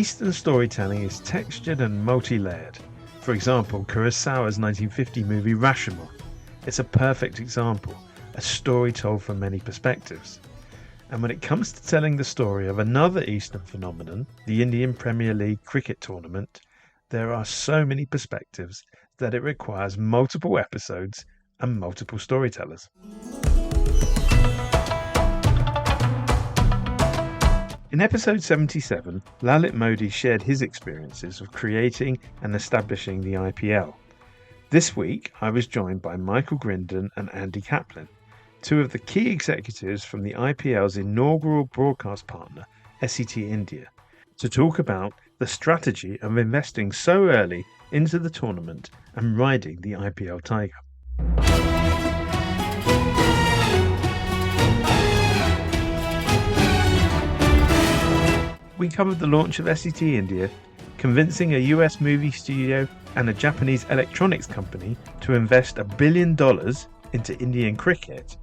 Eastern storytelling is textured and multi-layered. For example, Kurosawa's 1950 movie Rashomon. It's a perfect example, a story told from many perspectives. And when it comes to telling the story of another Eastern phenomenon, the Indian Premier League cricket tournament, there are so many perspectives that it requires multiple episodes and multiple storytellers. In episode 77, Lalit Modi shared his experiences of creating and establishing the IPL. This week, I was joined by Michael Grindon and Andy Kaplan, two of the key executives from the IPL's inaugural broadcast partner, SET India, to talk about the strategy of investing so early into the tournament and riding the IPL tiger. We covered the launch of SET India, convincing a US movie studio and a Japanese electronics company to invest $1 billion into Indian cricket,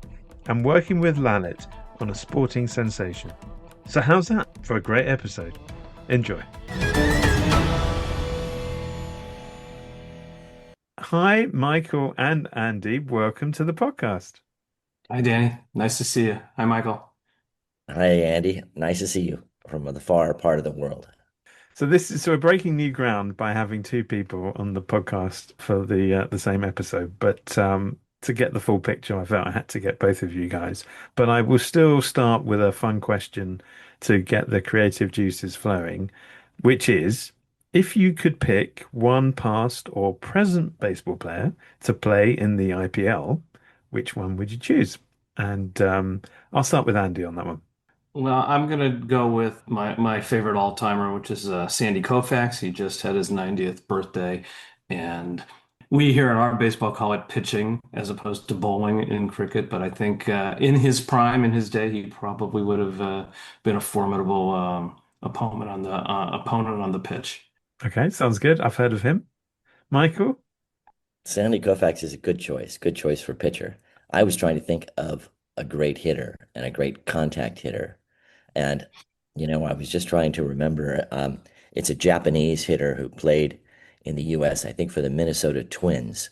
and working with Lalit on a sporting sensation. So how's that for a great episode? Enjoy. Hi, Michael and Andy. Welcome to the podcast. Hi, Danny. Nice to see you. Hi, Michael. Hi, Andy. Nice to see you from the far part of the world. So we're breaking new ground by having two people on the podcast for the same episode. But to get the full picture, I felt I had to get both of you guys. But I will still start with a fun question to get the creative juices flowing, which is, if you could pick one past or present baseball player to play in the IPL, which one would you choose? And I'll start with Andy on that one. Well, I'm gonna go with my favorite all-timer, which is Sandy Koufax. He just had his 90th birthday, and we here in our baseball call it pitching as opposed to bowling in cricket. But I think in his prime, in his day, he probably would have been a formidable opponent on the pitch. Okay, sounds good. I've heard of him. Michael? Sandy Koufax is a good choice. Good choice for pitcher. I was trying to think of a great hitter and a great contact hitter. And, I was just trying to remember. It's a Japanese hitter who played in the US, I think, for the Minnesota Twins.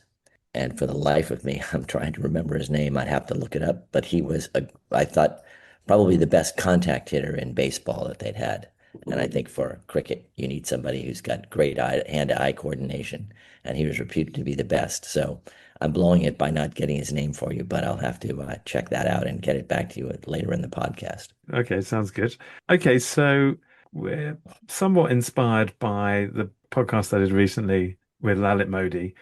And for the life of me, I'm trying to remember his name. I'd have to look it up. But he was, I thought, probably the best contact hitter in baseball that they'd had. And I think for cricket, you need somebody who's got great hand-to-eye coordination. And he was reputed to be the best. So I'm blowing it by not getting his name for you, but I'll have to check that out and get it back to you later in the podcast. Okay, sounds good. Okay, so we're somewhat inspired by the podcast I did recently with Lalit Modi,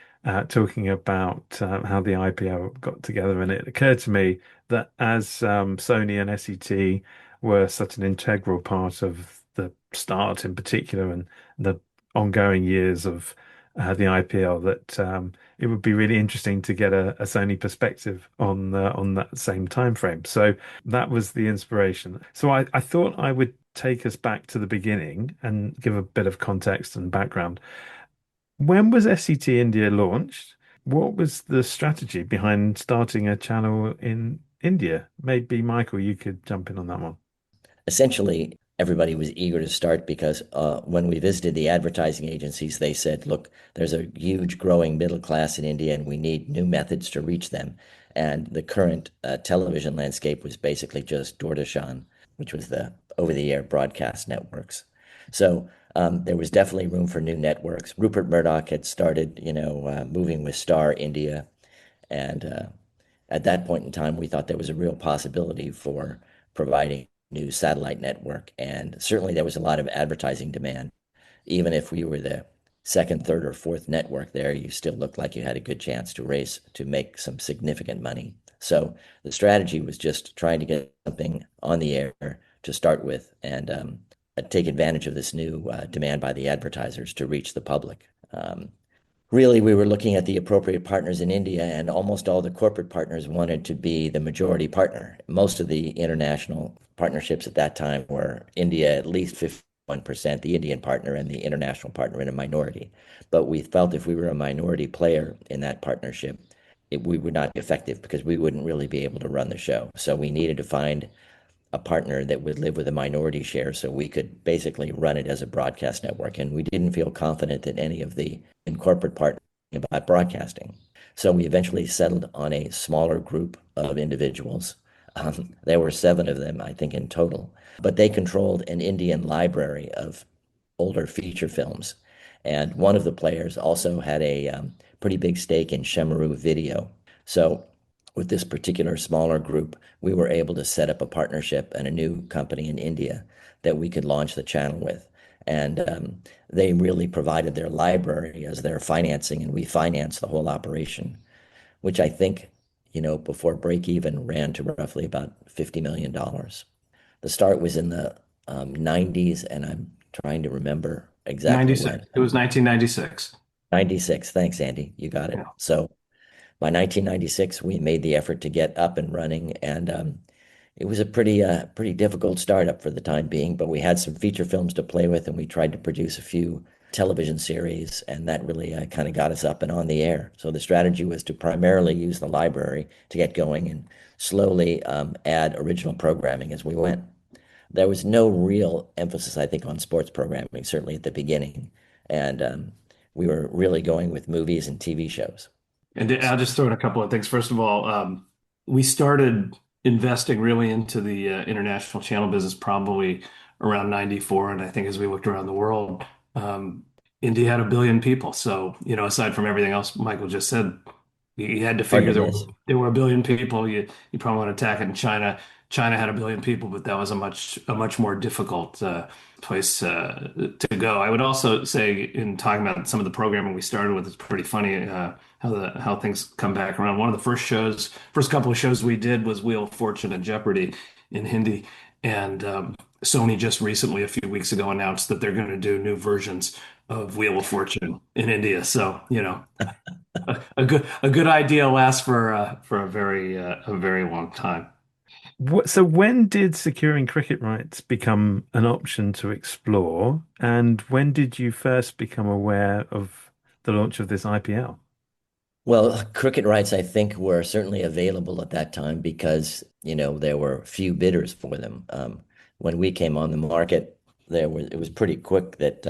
talking about how the IPL got together. And it occurred to me that as Sony and SET were such an integral part of the start in particular and the ongoing years of the IPL, that it would be really interesting to get a Sony perspective on that same time frame. So that was the inspiration. So I thought I would take us back to the beginning and give a bit of context and background. When was SET India launched? What was the strategy behind starting a channel in India? Maybe Michael, you could jump in on that one. Essentially, everybody was eager to start because when we visited the advertising agencies, they said, look, there's a huge growing middle class in India and we need new methods to reach them. And the current television landscape was basically just Doordarshan, which was the over-the-air broadcast networks. So there was definitely room for new networks. Rupert Murdoch had started, moving with Star India. And at that point in time, we thought there was a real possibility for providing new satellite network. And certainly there was a lot of advertising demand. Even if we were the second, third, or fourth network there, you still looked like you had a good chance to make some significant money. So the strategy was just trying to get something on the air to start with and take advantage of this new demand by the advertisers to reach the public. Really, we were looking at the appropriate partners in India, and almost all the corporate partners wanted to be the majority partner. Most of the international partnerships at that time were India, at least 51%, the Indian partner, and the international partner in a minority. But we felt if we were a minority player in that partnership, we would not be effective because we wouldn't really be able to run the show. So we needed to find a partner that would live with a minority share so we could basically run it as a broadcast network. And we didn't feel confident that any of the corporate partners about broadcasting. So we eventually settled on a smaller group of individuals. There were seven of them, I think, in total, but they controlled an Indian library of older feature films. And one of the players also had a pretty big stake in Shemaru Video. So with this particular smaller group, we were able to set up a partnership and a new company in India that we could launch the channel with. And they really provided their library as their financing, and we financed the whole operation, which I think, before break even ran to roughly about $50 million. The start was in the 90s, and I'm trying to remember exactly 96. when. It was 1996. 96. Thanks, Andy. You got it. Yeah. So by 1996, we made the effort to get up and running, and it was a pretty difficult startup for the time being. But we had some feature films to play with, and we tried to produce a few television series, and that really kind of got us up and on the air. So the strategy was to primarily use the library to get going and slowly add original programming as we went. There was no real emphasis, I think, on sports programming, certainly at the beginning, and we were really going with movies and TV shows. And I'll just throw in a couple of things. First of all, we started investing really into the international channel business probably around 94. And I think as we looked around the world, India had a billion people. So, aside from everything else Michael just said, you had to Hard figure to miss. there were a billion people. You probably want to attack it in China. China had a billion people, but that was a much more difficult place to go. I would also say, in talking about some of the programming we started with, it's pretty funny how things come back around. One of the first couple of shows we did was Wheel of Fortune and Jeopardy in Hindi, and Sony just recently, a few weeks ago, announced that they're going to do new versions of Wheel of Fortune in India. So, a good idea lasts for a very long time. So when did securing cricket rights become an option to explore? And when did you first become aware of the launch of this IPL? Well, cricket rights, I think, were certainly available at that time because, there were few bidders for them. When we came on the market, it was pretty quick that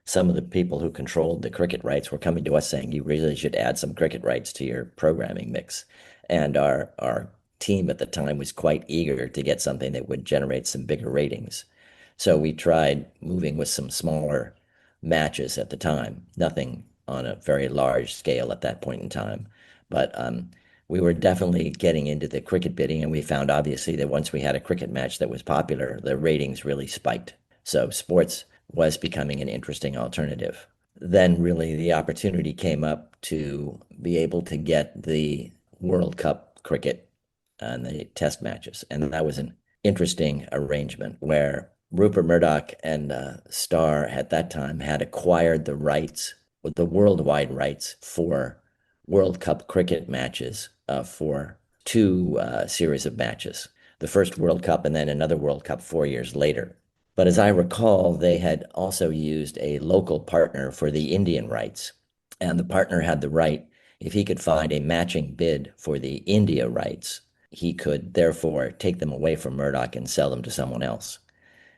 some of the people who controlled the cricket rights were coming to us saying, you really should add some cricket rights to your programming mix. And our team at the time was quite eager to get something that would generate some bigger ratings. So we tried moving with some smaller matches at the time, nothing on a very large scale at that point in time. But we were definitely getting into the cricket bidding, and we found obviously that once we had a cricket match that was popular, the ratings really spiked. So sports was becoming an interesting alternative. Then really the opportunity came up to be able to get the World Cup cricket and the test matches. And that was an interesting arrangement where Rupert Murdoch and Star at that time had acquired the rights, the worldwide rights for World Cup cricket matches for two series of matches. The first World Cup and then another World Cup 4 years later. But as I recall, they had also used a local partner for the Indian rights. And the partner had the right, if he could find a matching bid for the India rights, he could therefore take them away from Murdoch and sell them to someone else.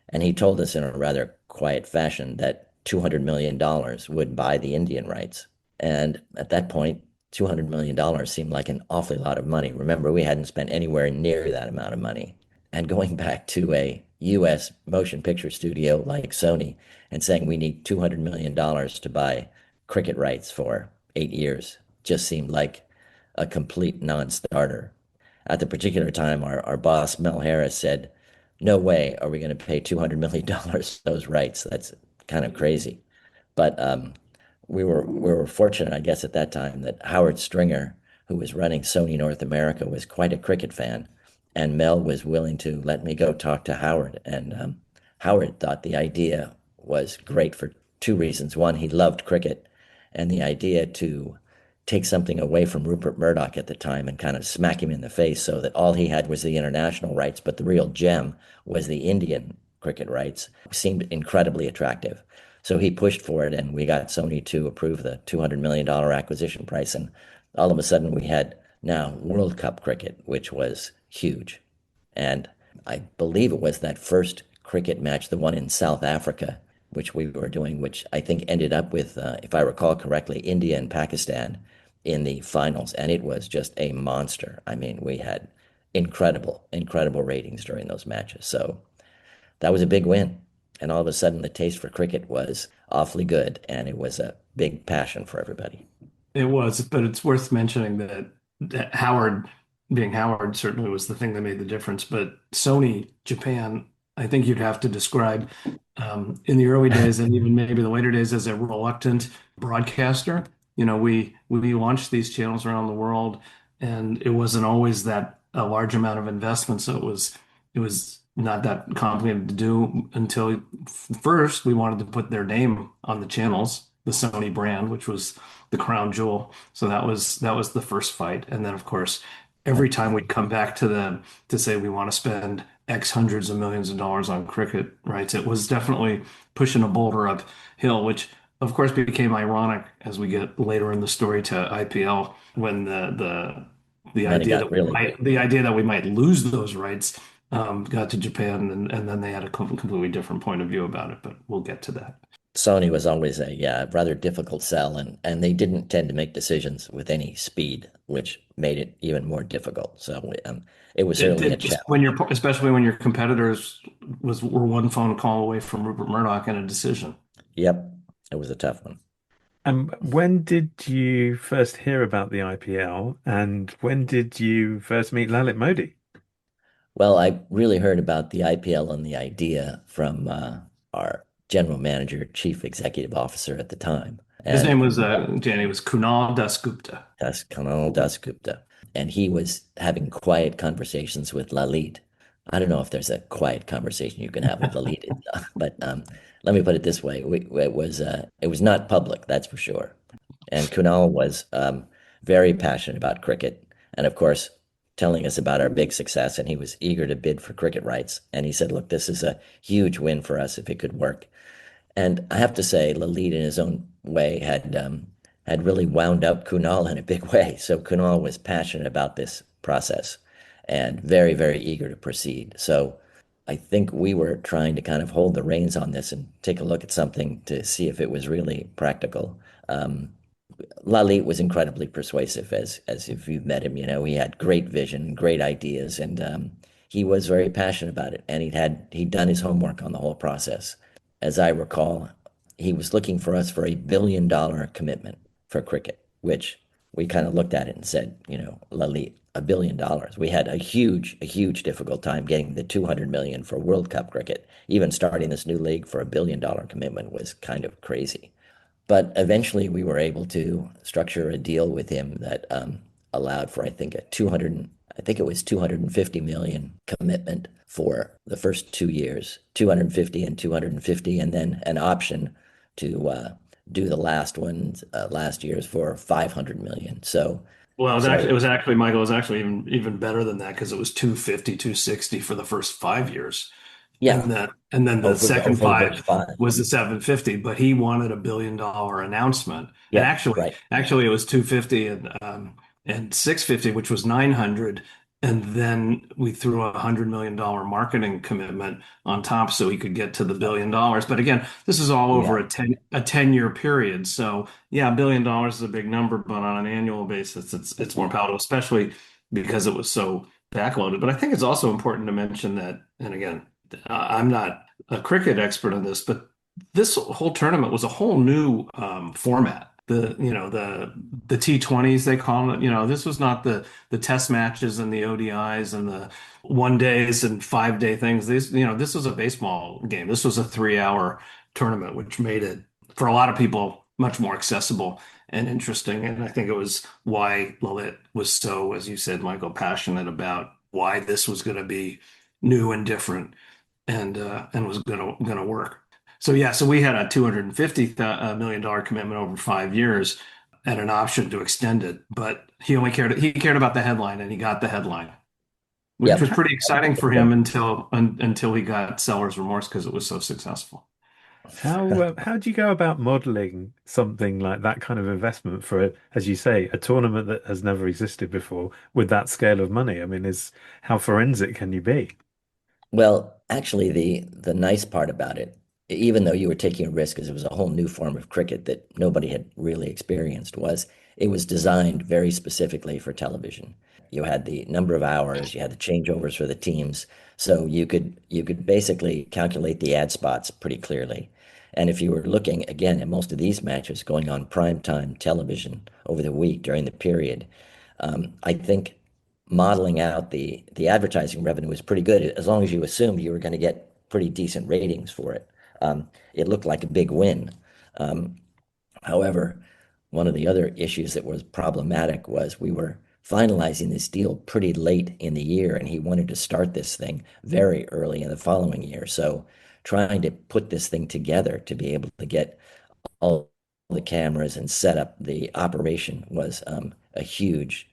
And he told us in a rather quiet fashion that $200 million would buy the Indian rights. And at that point, $200 million seemed like an awfully lot of money. Remember, we hadn't spent anywhere near that amount of money. And going back to a US motion picture studio like Sony and saying we need $200 million to buy cricket rights for 8 years just seemed like a complete non-starter. At the particular time, our boss, Mel Harris, said, no way are we going to pay $200 million for those rights. That's kind of crazy. But we were fortunate, I guess, at that time that Howard Stringer, who was running Sony North America, was quite a cricket fan. And Mel was willing to let me go talk to Howard. And Howard thought the idea was great for two reasons. One, he loved cricket, and the idea to take something away from Rupert Murdoch at the time and kind of smack him in the face so that all he had was the international rights, but the real gem was the Indian cricket rights, seemed incredibly attractive. So he pushed for it, and we got Sony to approve the $200 million acquisition price. And all of a sudden, we had now World Cup cricket, which was huge. And I believe it was that first cricket match, the one in South Africa, which we were doing, which I think ended up with, if I recall correctly, India and Pakistan in the finals. And it was just a monster. I mean, we had incredible, incredible ratings during those matches. So that was a big win. And all of a sudden, the taste for cricket was awfully good, and it was a big passion for everybody. It was, but it's worth mentioning that Howard, being Howard, certainly was the thing that made the difference. But Sony Japan, I think you'd have to describe in the early days and even maybe the later days as a reluctant broadcaster. We launched these channels around the world, and it wasn't always that a large amount of investment. So it was not that complicated to do until first we wanted to put their name on the channels, the Sony brand, which was the crown jewel. So that was the first fight. And then of course, every time we'd come back to them to say we want to spend X hundreds of millions of dollars on cricket rights, it was definitely pushing a boulder uphill, which of course became ironic as we get later in the story to IPL when the And then it idea got that we really might big. the idea that we might lose those rights got to Japan and then they had a completely different point of view about it, but we'll get to that. Sony was always a rather difficult sell, and they didn't tend to make decisions with any speed, which made it even more difficult. So it was It certainly a did when challenge. you're especially when your competitors were one phone call away from Rupert Murdoch and a decision. Yep, it was a tough one. When did you first hear about the IPL, and when did you first meet Lalit Modi? Well, I really heard about the IPL and the idea from our general manager, chief executive officer at the time, His name and was Danny was Kunal Dasgupta. Das Kanal Das Gupta. And he was having quiet conversations with Lalit. I don't know if there's a quiet conversation you can have with Lalit, but let me put it this way: it was not public, that's for sure. And Kunal was very passionate about cricket, and of course, telling us about our big success. And he was eager to bid for cricket rights. And he said, "Look, this is a huge win for us if it could work." And I have to say, Lalit, in his own way, had really wound up Kunal in a big way. So Kunal was passionate about this process and very, very eager to proceed. So I think we were trying to kind of hold the reins on this and take a look at something to see if it was really practical. Lalit was incredibly persuasive, as if you've met him. He had great vision, great ideas, and he was very passionate about it. And he'd done his homework on the whole process. As I recall, he was looking for us for $1 billion commitment for cricket, which we kind of looked at it and said, Lalit, $1 billion. We had a huge difficult time getting the 200 million for World Cup cricket. Even starting this new league for $1 billion commitment was kind of crazy. But eventually, we were able to structure a deal with him that allowed for, I think, I think it was 250 million commitment for the first 2 years, 250 and 250, and then an option to do the last year's for 500 million. Well, So Michael, it was actually even better than that because it was 250, 260 for the first 5 years. yeah, And then the second over those five five. was the 750, but he wanted $1 billion announcement. And Yep, actually, right. actually it was 250 and 650, which was 900. And then we threw $100 million marketing commitment on top so he could get to the $1 billion. But again, this is all over Yeah, a 10-year period. So yeah, $1 billion is a big number, but on an annual basis, it's more palatable, especially because it was so backloaded. But I think it's also important to mention that, and again, I'm not a cricket expert on this, but this whole tournament was a whole new format. The T20s they call it. This was not the test matches and the ODIs and the 1 days and 5 day things. This was a baseball game. This was a 3 hour tournament, which made it for a lot of people much more accessible and interesting. And I think it was why Lalit was so, as you said, Michael, passionate about why this was going to be new and different and was gonna work. So yeah, so we had a $250 million commitment over 5 years and an option to extend it, but he cared about the headline and he got the headline, which yep. was pretty exciting for him until he got seller's remorse because it was so successful. How do you go about modeling something like that kind of investment for, as you say, a tournament that has never existed before with that scale of money? I mean, is how forensic can you be? Well, actually, the nice part about it, even though you were taking a risk because it was a whole new form of cricket that nobody had really experienced, was it was designed very specifically for television. You had the number of hours, you had the changeovers for the teams, so you could basically calculate the ad spots pretty clearly. And if you were looking again at most of these matches going on prime time television over the week during the period, I think modeling out the advertising revenue was pretty good as long as you assumed you were going to get pretty decent ratings for it. It looked like a big win. Um, However, one of the other issues that was problematic was we were finalizing this deal pretty late in the year, and he wanted to start this thing very early in the following year. So trying to put this thing together to be able to get all the cameras and set up the operation was a huge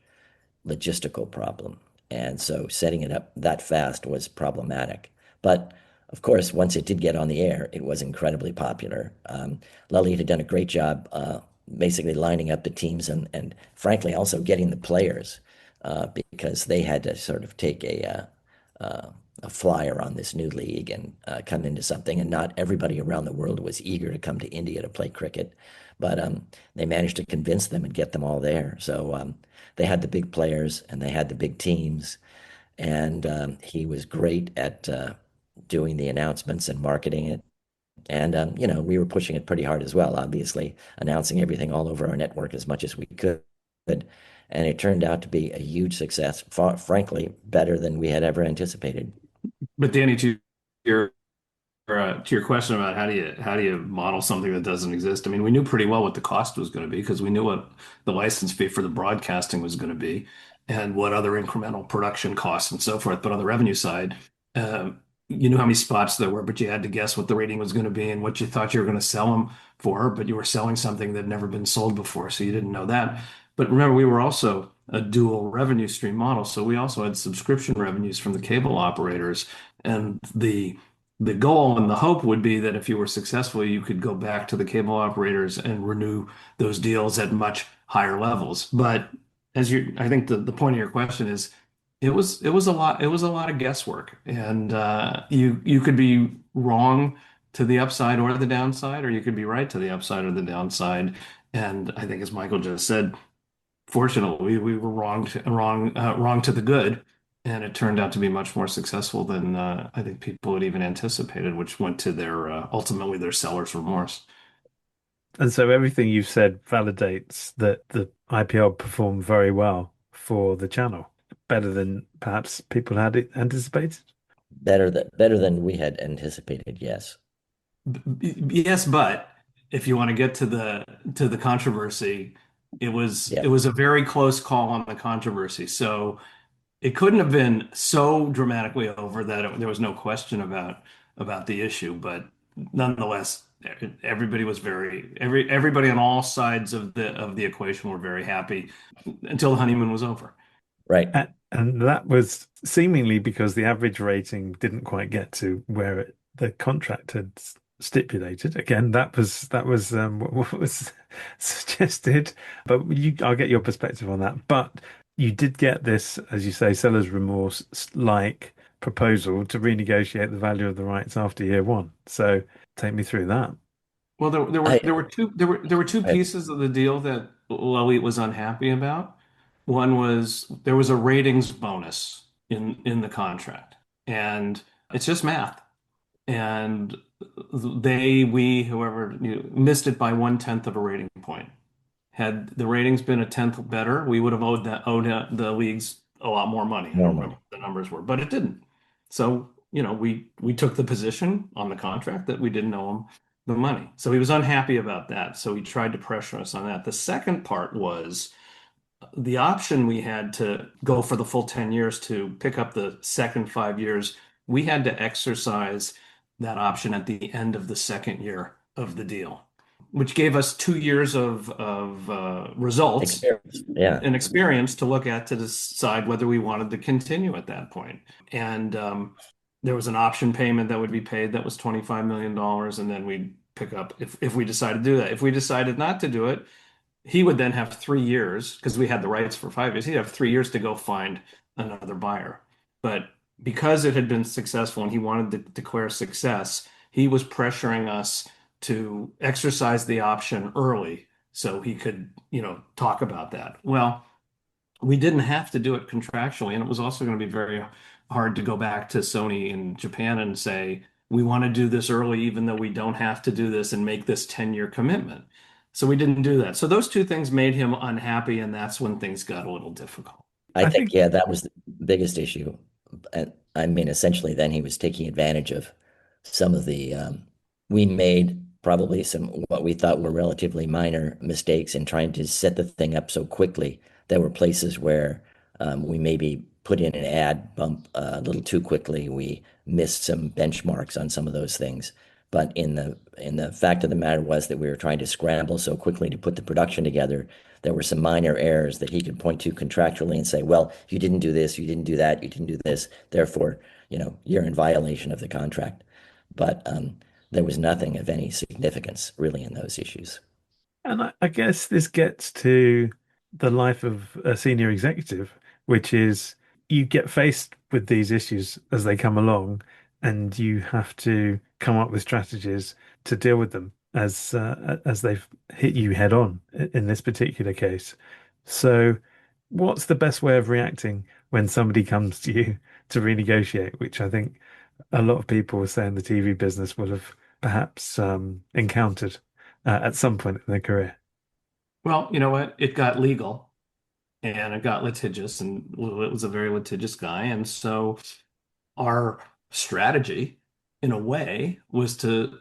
logistical problem. And so setting it up that fast was problematic. But of course, once it did get on the air, it was incredibly popular. Lully had done a great job basically lining up the teams and frankly, also getting the players because they had to sort of take a flyer on this new league and come into something. And not everybody around the world was eager to come to India to play cricket, but they managed to convince them and get them all there. So they had the big players and they had the big teams, and he was great at doing the announcements and marketing it. And we were pushing it pretty hard as well, obviously, announcing everything all over our network as much as we could. And it turned out to be a huge success, far, frankly, better than we had ever anticipated. But Danny, your to your question about how do you model something that doesn't exist? I mean, we knew pretty well what the cost was going to be because we knew what the license fee for the broadcasting was going to be and what other incremental production costs and so forth. But on the revenue side, you knew how many spots there were, but you had to guess what the rating was going to be and what you thought you were going to sell them for. But you were selling something that had never been sold before, so you didn't know that. But remember, we were also a dual revenue stream model, so we also had subscription revenues from the cable operators, and the goal and the hope would be that if you were successful, you could go back to the cable operators and renew those deals at much higher levels. But I think the point of your question is, it was a lot of guesswork, and you could be wrong to the upside or the downside, or you could be right to the upside or the downside. And I think, as Michael just said, fortunately, we were wrong to the good, and it turned out to be much more successful than I think people had even anticipated, which went to their ultimately their seller's remorse. And so everything you've said validates that the IPL performed very well for the channel, better than perhaps people had it anticipated. Better than we had anticipated, yes. Yes, but if you want to get to the controversy, it was Yeah, it was a very close call on the controversy. So it couldn't have been so dramatically over that there was no question about the issue, but nonetheless, everybody on all sides of the equation were very happy until the honeymoon was over. right, And that was seemingly because the average rating didn't quite get to where the contract had stipulated. Again, that was what was suggested. But I'll get your perspective on that. But you did get this, as you say, seller's remorse like proposal to renegotiate the value of the rights after year one. So take me through that. Well, there were I, there were two I pieces of the deal that Lelite was unhappy about. One was there was a ratings bonus in the contract, and it's just math. And whoever missed it by 1/10 of a rating point. Had the ratings been a tenth better, we would have owed the leagues a lot more money. I don't remember Normally, what the numbers were, but it didn't. So, we took the position on the contract that we didn't owe him the money. So he was unhappy about that. So he tried to pressure us on that. The second part was the option we had to go for the full 10 years to pick up the second 5 years. We had to exercise that option at the end of the second year of the deal, which gave us 2 years of results experience. Yeah, and experience to look at to decide whether we wanted to continue at that point. And there was an option payment that would be paid that was $25 million, and then we'd pick up if we decided to do that. If we decided not to do it, he would then have 3 years because we had the rights for 5 years. He'd have 3 years to go find another buyer. But because it had been successful and he wanted to declare success, he was pressuring us to exercise the option early so he could, talk about that. Well, we didn't have to do it contractually, and it was also going to be very hard to go back to Sony in Japan and say, we want to do this early, even though we don't have to do this and make this 10-year commitment. So we didn't do that. So those two things made him unhappy, and that's when things got a little difficult. I I think, think yeah, that was the biggest issue. And I mean, essentially, then he was taking advantage of some of the, we made probably some what we thought were relatively minor mistakes in trying to set the thing up so quickly. There were places where we maybe put in an ad bump a little too quickly. We missed some benchmarks on some of those things. But in the fact of the matter was that we were trying to scramble so quickly to put the production together. There were some minor errors that he could point to contractually and say, well, you didn't do this, you didn't do that, you didn't do this. Therefore, you're in violation of the contract. But there was nothing of any significance really in those issues. And I guess this gets to the life of a senior executive, which is you get faced with these issues as they come along, and you have to come up with strategies to deal with them as they've hit you head on in this particular case. So, what's the best way of reacting when somebody comes to you to renegotiate, which I think a lot of people say in the TV business will have perhaps encountered at some point in their career. Well, you know what? It got legal and it got litigious, and it was a very litigious guy. And so our strategy, in a way, was to,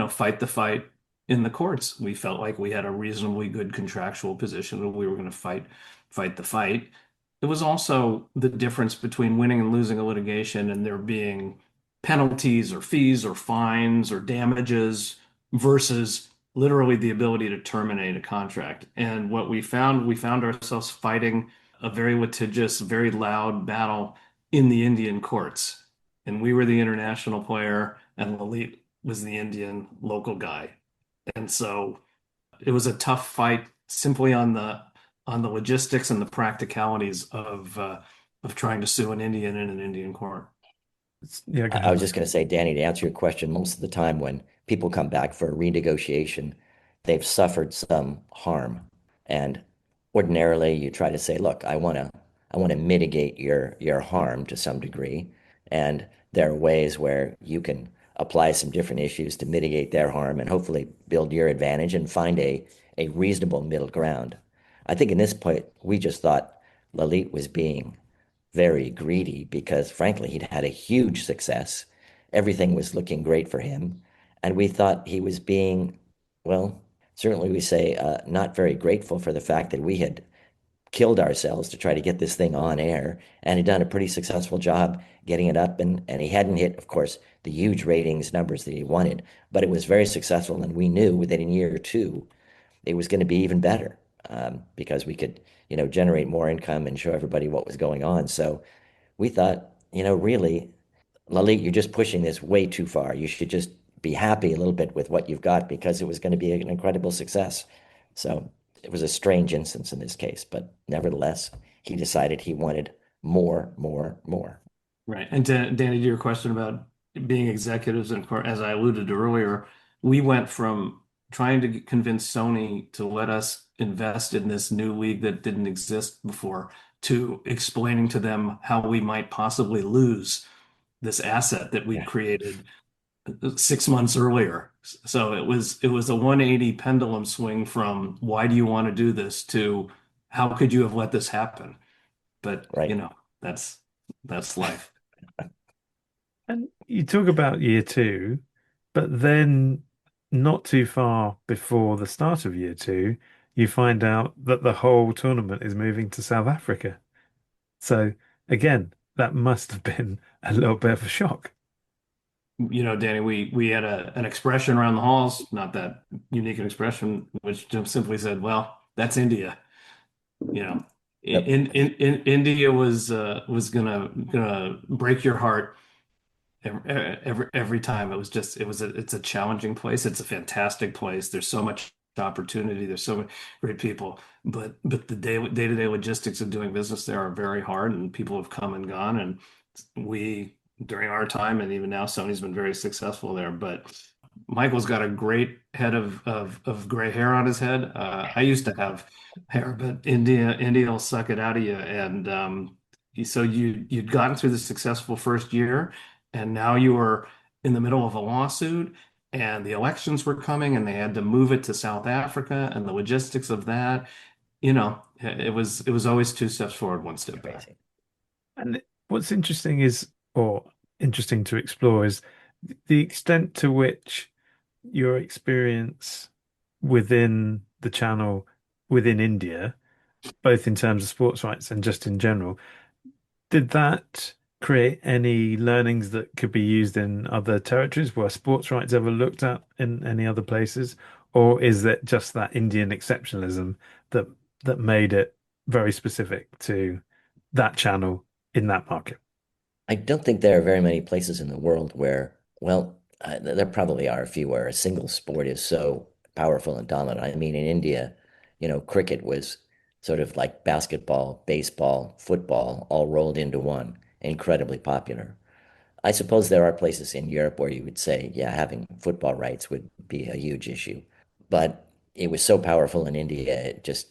fight the fight in the courts. We felt like we had a reasonably good contractual position and we were going to fight the fight. It was also the difference between winning and losing a litigation and there being penalties or fees or fines or damages versus literally the ability to terminate a contract. And what we found ourselves fighting a very litigious, very loud battle in the Indian courts. And we were the international player, and Lalit was the Indian local guy. And so it was a tough fight simply on the logistics and the practicalities of trying to sue an Indian in an Indian court. Yeah, go I ahead, was just Mike. going to say, Danny, to answer your question, most of the time when people come back for a renegotiation, they've suffered some harm. And ordinarily you try to say, look, I want to mitigate your harm to some degree. And there are ways where you can apply some different issues to mitigate their harm and hopefully build your advantage and find a reasonable middle ground. I think in this point, we just thought Lalit was being very greedy because, frankly, he'd had a huge success. Everything was looking great for him. And we thought he was being, well, certainly we say, not very grateful for the fact that we had killed ourselves to try to get this thing on air and had done a pretty successful job getting it up. And he hadn't hit, of course, the huge ratings numbers that he wanted, but it was very successful. And we knew within a year or two, it was going to be even better because we could, generate more income and show everybody what was going on. So we thought, really, Lalit, you're just pushing this way too far. You should just be happy a little bit with what you've got because it was going to be an incredible success. So it was a strange instance in this case, but nevertheless, he decided he wanted more, more, more. Right. And Danny, to your question about being executives, and as I alluded to earlier, we went from trying to convince Sony to let us invest in this new league that didn't exist before to explaining to them how we might possibly lose this asset that we'd Yeah, created 6 months earlier. So it was a 180 pendulum swing from why do you want to do this to how could you have let this happen? But right. that's life. And you talk about year two, but then not too far before the start of year two, you find out that the whole tournament is moving to South Africa. So again, that must have been a little bit of a shock. Danny, we had an expression around the halls, not that unique an expression, which Jim simply said, "Well, that's India." You know, Yep. India was gonna break your heart every time. It's a challenging place. It's a fantastic place. There's so much opportunity. There's so many great people, but the day-to-day logistics of doing business there are very hard, and people have come and gone, we, during our time, and even now, Sony's been very successful there. But Michael's got a great head of gray hair on his head. I used to have hair, but India will suck it out of you. And so you'd gotten through the successful first year, and now you were in the middle of a lawsuit, and the elections were coming, and they had to move it to South Africa, and the logistics of that, it was always two steps forward, one step back. Crazy. And what's interesting is, or interesting to explore, is the extent to which your experience within the channel within India, both in terms of sports rights and just in general, did that create any learnings that could be used in other territories? Were sports rights ever looked at in any other places? Or is it just that Indian exceptionalism that that made it very specific to that channel in that market? I don't think there are very many places in the world where, well, there probably are a few where a single sport is so powerful and dominant. I mean, in India, cricket was sort of like basketball, baseball, football, all rolled into one, incredibly popular. I suppose there are places in Europe where you would say, yeah, having football rights would be a huge issue. But it was so powerful in India, it just,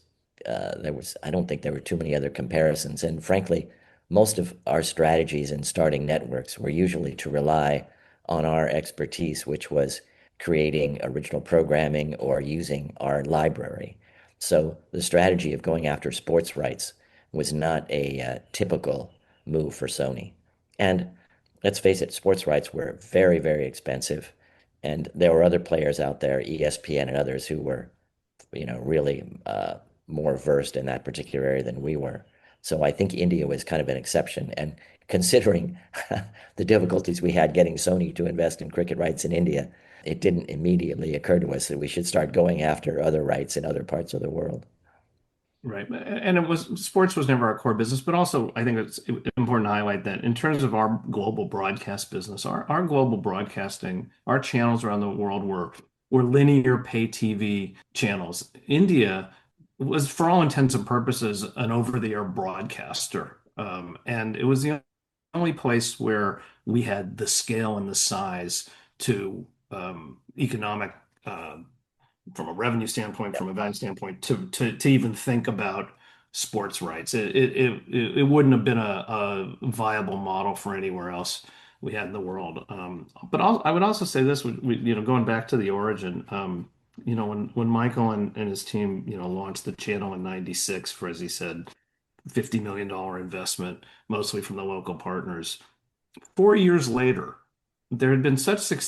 I don't think there were too many other comparisons. And frankly, most of our strategies in starting networks were usually to rely on our expertise, which was creating original programming or using our library. So the strategy of going after sports rights was not a typical move for Sony. And let's face it, sports rights were very, very expensive. And there were other players out there, ESPN and others, who were, really more versed in that particular area than we were. So I think India was kind of an exception. And considering the difficulties we had getting Sony to invest in cricket rights in India, it didn't immediately occur to us that we should start going after other rights in other parts of the world. Right. And sports was never our core business, but also I think it's important to highlight that in terms of our global broadcast business, our global broadcasting, our channels around the world were linear pay TV channels. India was, for all intents and purposes, an over-the-air broadcaster. And it was the only place where we had the scale and the size to economic from a revenue standpoint, from a value standpoint, to even think about sports rights. It wouldn't have been a viable model for anywhere else we had in the world. But I would also say this, going back to the origin, when Michael and his team, launched the channel in '96 for, as he said, $50 million investment, mostly from the local partners. 4 years later, there had been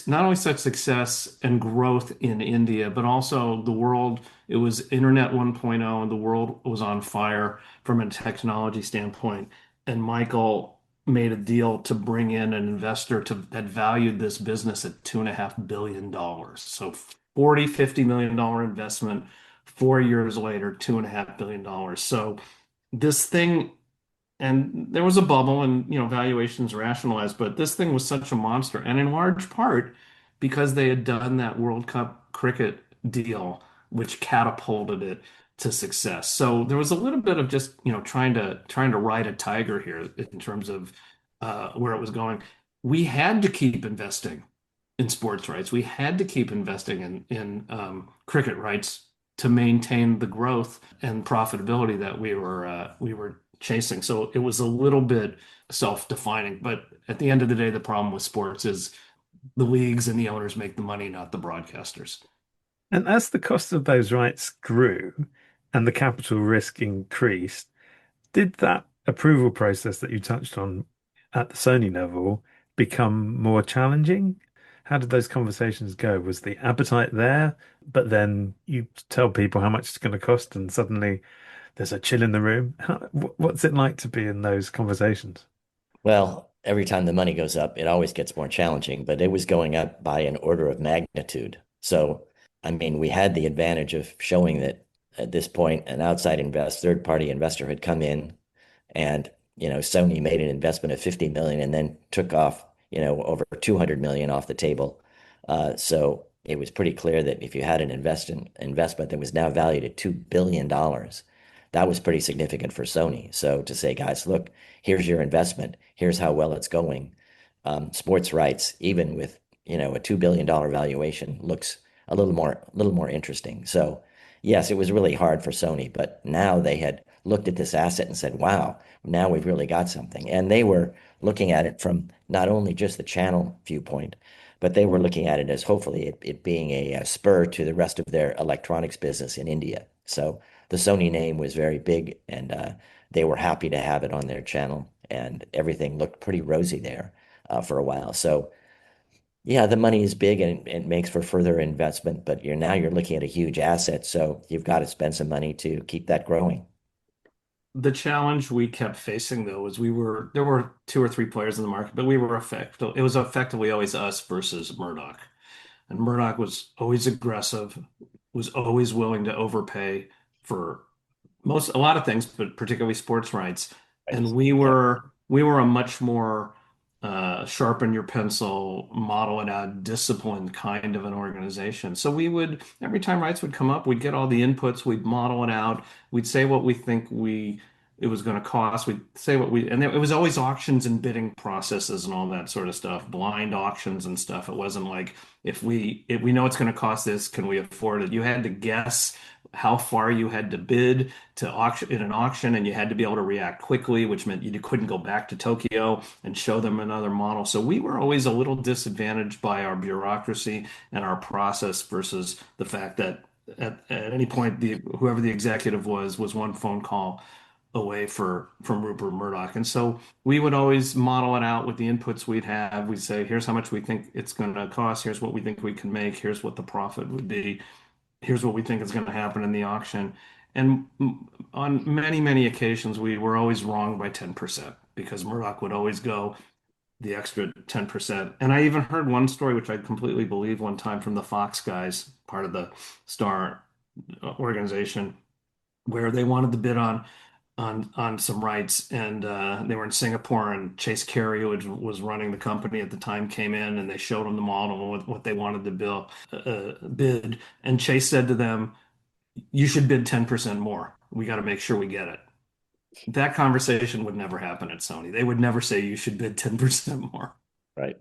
not only such success and growth in India, but also the world. It was Internet 1.0, and the world was on fire from a technology standpoint. And Michael made a deal to bring in an investor that valued this business at $2.5 billion. So 40, $50 million investment. 4 years later, $2.5 billion. So this thing, and there was a bubble, and valuations rationalized, but this thing was such a monster, and in large part because they had done that World Cup cricket deal, which catapulted it to success. So there was a little bit of just trying to ride a tiger here in terms of where it was going. We had to keep investing in sports rights. We had to keep investing in cricket rights to maintain the growth and profitability that we were chasing. So it was a little bit self-defining. But at the end of the day, the problem with sports is the leagues and the owners make the money, not the broadcasters. And as the cost of those rights grew and the capital risk increased, did that approval process that you touched on at the Sony level become more challenging? How did those conversations go? Was the appetite there, but then you tell people how much it's going to cost, and suddenly there's a chill in the room? What's it like to be in those conversations? Well, every time the money goes up, it always gets more challenging, but it was going up by an order of magnitude. So, I mean, we had the advantage of showing that at this point, an outside third-party investor had come in, and Sony made an investment of 50 million and then took off over 200 million off the table. So it was pretty clear that if you had an investment that was now valued at $2 billion, that was pretty significant for Sony. So to say, guys, look, here's your investment, here's how well it's going. Sports rights, even with a $2 billion valuation, looks a little more interesting. So yes, it was really hard for Sony, but now they had looked at this asset and said, wow, now we've really got something. And they were looking at it from not only just the channel viewpoint, but they were looking at it as hopefully it being a spur to the rest of their electronics business in India. So the Sony name was very big, and they were happy to have it on their channel, and everything looked pretty rosy there for a while. So yeah, the money is big and it makes for further investment, but you're looking at a huge asset, so you've got to spend some money to keep that growing. The challenge we kept facing though was there were two or three players in the market, but it was effectively always us versus Murdoch. And Murdoch was always aggressive, was always willing to overpay for a lot of things, but particularly sports rights. And Yeah, we were a much more sharpen your pencil, model it out, disciplined kind of an organization. So we would every time rights would come up, we'd get all the inputs, we'd model it out, we'd say what we think we it was going to cost. We'd say it was always auctions and bidding processes and all that sort of stuff, blind auctions and stuff. It wasn't like if we know it's going to cost this, can we afford it? You had to guess how far you had to bid to auction in an auction, and you had to be able to react quickly, which meant you couldn't go back to Tokyo and show them another model. So we were always a little disadvantaged by our bureaucracy and our process versus the fact that at any point, whoever the executive was one phone call away from Rupert Murdoch. And so we would always model it out with the inputs we'd have. We'd say, here's how much we think it's going to cost. Here's what we think we can make. Here's what the profit would be. Here's what we think is going to happen in the auction. And on many, many occasions, we were always wrong by 10% because Murdoch would always go the extra 10%. And I even heard one story, which I completely believe one time from the Fox guys, part of the Star organization, where they wanted to bid on some rights, and they were in Singapore, and Chase Carey, who was running the company at the time, came in and they showed him the model and what they wanted to bid. And Chase said to them, "You should bid 10% more. We got to make sure we get it." That conversation would never happen at Sony. They would never say you should bid 10% more. right.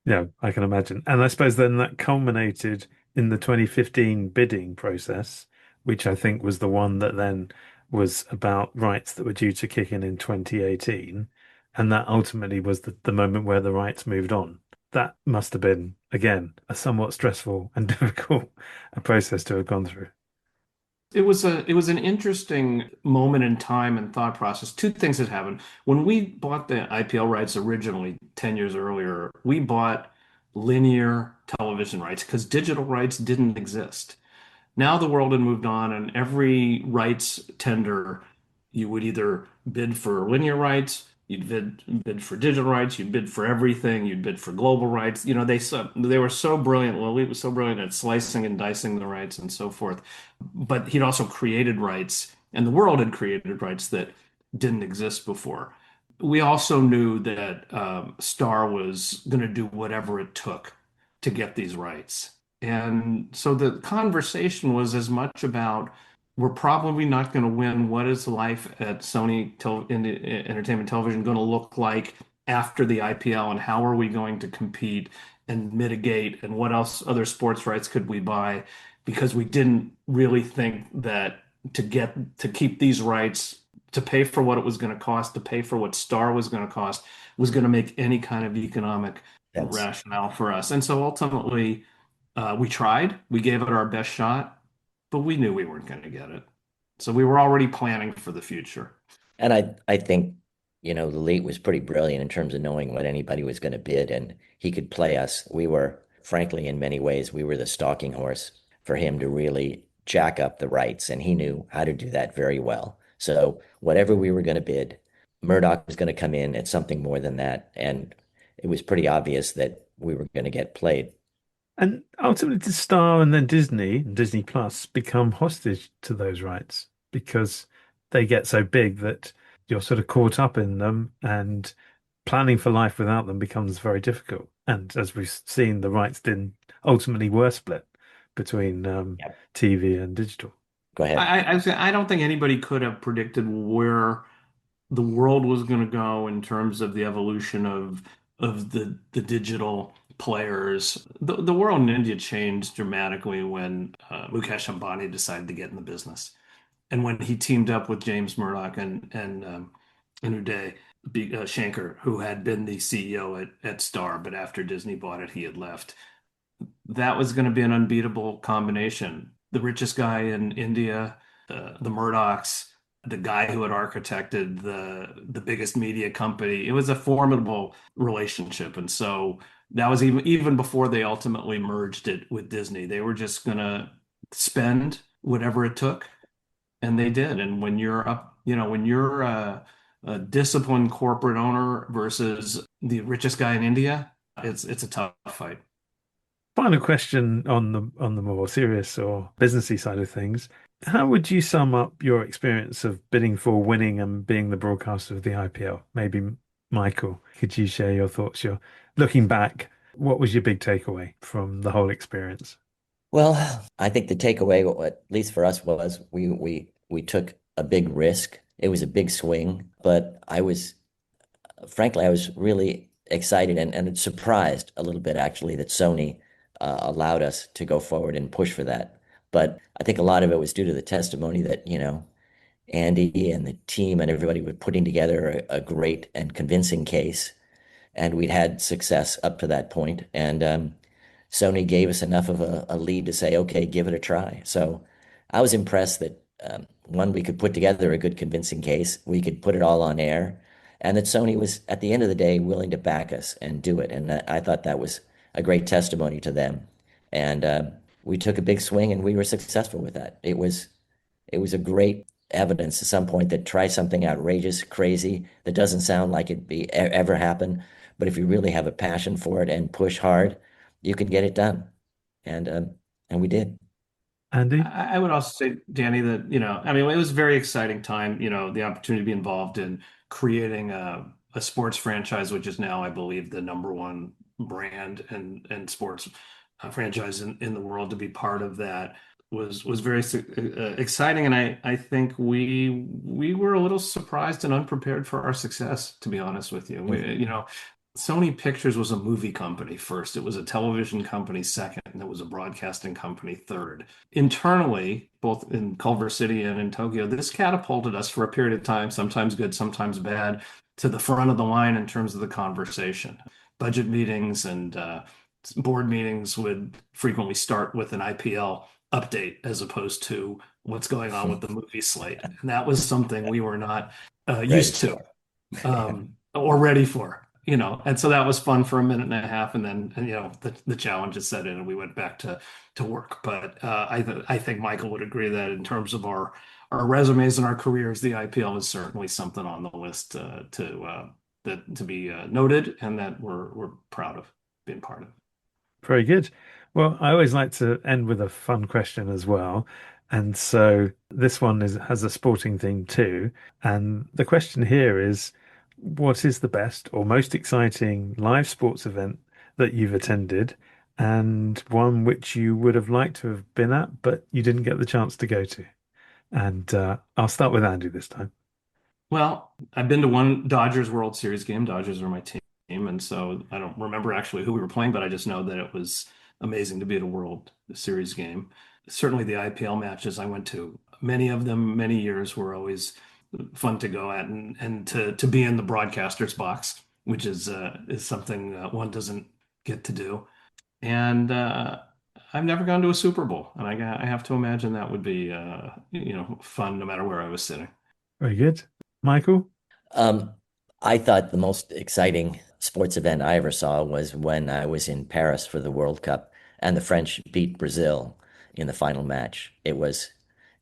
Yeah, I can imagine. And I suppose then that culminated in the 2015 bidding process, which I think was the one that then was about rights that were due to kick in 2018. And that ultimately was the moment where the rights moved on. That must have been, again, a somewhat stressful and difficult process to have gone through. It was an interesting moment in time and thought process. Two things had happened. When we bought the IPL rights originally 10 years earlier, we bought linear television rights because digital rights didn't exist. Now the world had moved on, and every rights tender, you would either bid for linear rights, you'd bid for digital rights, you'd bid for everything, you'd bid for global rights. They were so brilliant. Lily was so brilliant at slicing and dicing the rights and so forth. But he'd also created rights, and the world had created rights that didn't exist before. We also knew that Star was going to do whatever it took to get these rights. And so the conversation was as much about we're probably not going to win. What is life at Entertainment Television going to look like after the IPL, and how are we going to compete and mitigate, and what else other sports rights could we buy? Because we didn't really think that to keep these rights, to pay for what it was going to cost, to pay for what Star was going to cost, was going to make any kind of economic That's rationale for us. And so ultimately, we tried, we gave it our best shot, but we knew we weren't going to get it. So we were already planning for the future. And I think, the lead was pretty brilliant in terms of knowing what anybody was going to bid, and he could play us. We were, frankly, in many ways, we were the stalking horse for him to really jack up the rights, and he knew how to do that very well. So whatever we were going to bid, Murdoch was going to come in at something more than that, and it was pretty obvious that we were going to get played. And ultimately, did Star and then Disney and Disney Plus become hostage to those rights because they get so big that you're sort of caught up in them, and planning for life without them becomes very difficult. And as we've seen, the rights didn't ultimately were split between Yeah. TV and digital. Go ahead. I don't think anybody could have predicted where the world was going to go in terms of the evolution of the digital players. The world in India changed dramatically when Mukesh Ambani decided to get in the business, and when he teamed up with James Murdoch and Uday Shankar, who had been the CEO at Star, but after Disney bought it, he had left. That was going to be an unbeatable combination. The richest guy in India, the Murdochs, the guy who had architected the biggest media company. It was a formidable relationship, and so that was even before they ultimately merged it with Disney. They were just going to spend whatever it took, and they did. And when you're up, when you're a disciplined corporate owner versus the richest guy in India, it's a tough fight. Final question on the more serious or businessy side of things. How would you sum up your experience of bidding for, winning, and being the broadcaster of the IPL? Maybe Michael, could you share your thoughts? You're looking back, what was your big takeaway from the whole experience? Well, I think the takeaway, at least for us, was we took a big risk. It was a big swing, but frankly, I was really excited and surprised a little bit actually that Sony allowed us to go forward and push for that. But I think a lot of it was due to the testimony that, Andy and the team and everybody were putting together a great and convincing case, and we'd had success up to that point. And Sony gave us enough of a lead to say, okay, give it a try. So I was impressed that one, we could put together a good convincing case, we could put it all on air, and that Sony was, at the end of the day, willing to back us and do it. And I thought that was a great testimony to them. And we took a big swing, and we were successful with that. It was a great evidence at some point that try something outrageous, crazy, that doesn't sound like it be ever happen, but if you really have a passion for it and push hard, you can get it done. And and we did. Andy? I would also say, Danny, that, I mean, it was a very exciting time, the opportunity to be involved in creating a sports franchise, which is now, I believe, the number one brand and sports franchise in the world. To be part of that was very exciting, and I think we were a little surprised and unprepared for our success, to be honest with you. Sony Pictures was a movie company first. It was a television company second, and it was a broadcasting company third. Internally, both in Culver City and in Tokyo, this catapulted us for a period of time, sometimes good, sometimes bad, to the front of the line in terms of the conversation. Budget meetings and board meetings would frequently start with an IPL update as opposed to what's going on with the movie slate. And that was something we were not Ready used to for. or ready for. And so that was fun for a minute and a half, and then the challenges set in, and we went back to work. But I think Michael would agree that in terms of our resumes and our careers, the IPL is certainly something on the list to be noted, and that we're proud of being part of. Very good. Well, I always like to end with a fun question as well. And so this one has a sporting theme too. And the question here is, what is the best or most exciting live sports event that you've attended, and one which you would have liked to have been at, but you didn't get the chance to go to? And I'll start with Andy this time. Well, I've been to one Dodgers World Series game. Dodgers are my team, and so I don't remember actually who we were playing, but I just know that it was amazing to be at a World Series game. Certainly the IPL matches I went to, many of them, many years were always fun to go at, and to be in the broadcaster's box, which is something one doesn't get to do. And I've never gone to a Super Bowl, and I have to imagine that would be fun no matter where I was sitting. Very good. Michael? Um, I thought the most exciting sports event I ever saw was when I was in Paris for the World Cup and the French beat Brazil in the final match. It was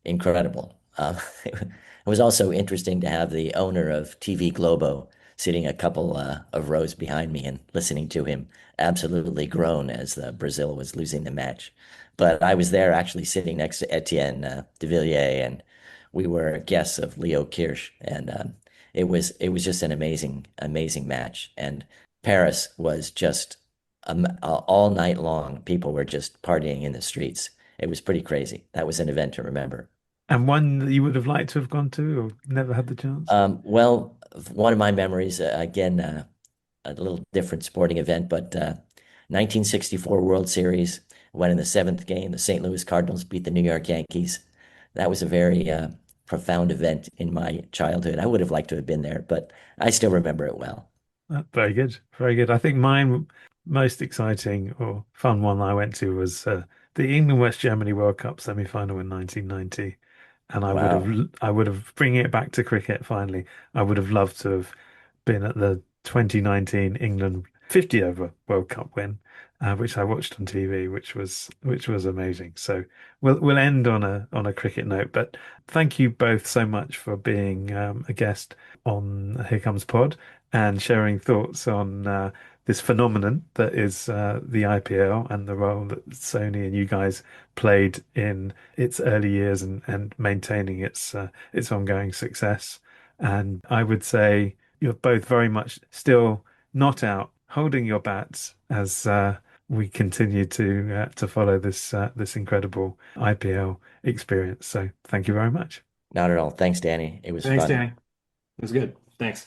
incredible. It was also interesting to have the owner of TV Globo sitting a couple of rows behind me and listening to him absolutely groan as Brazil was losing the match. But I was there actually sitting next to Etienne de Villiers, and we were guests of Leo Kirsch, and it was just an amazing match. And Paris was just all night long. People were just partying in the streets. It was pretty crazy. That was an event to remember. And one that you would have liked to have gone to or never had the chance? Well, one of my memories, again, a little different sporting event, but 1964 World Series, when in the seventh game, the St. Louis Cardinals beat the New York Yankees. That was a very profound event in my childhood. I would have liked to have been there, but I still remember it well. Very good. Very good. I think mine most exciting or fun one I went to was the England West Germany World Cup semi-final in 1990. And Wow. I would have bringing it back to cricket finally. I would have loved to have been at the 2019 England 50 over World Cup win, which I watched on TV, which was amazing. So we'll end on a cricket note, but thank you both so much for being a guest on Here Comes Pod and sharing thoughts on this phenomenon that is the IPL and the role that Sony and you guys played in its early years and maintaining its ongoing success. And I would say you're both very much still not out holding your bats as we continue to follow this incredible IPL experience. So thank you very much. Not at all. Thanks, Danny. It was Thanks, fun. Danny. It was good. Thanks.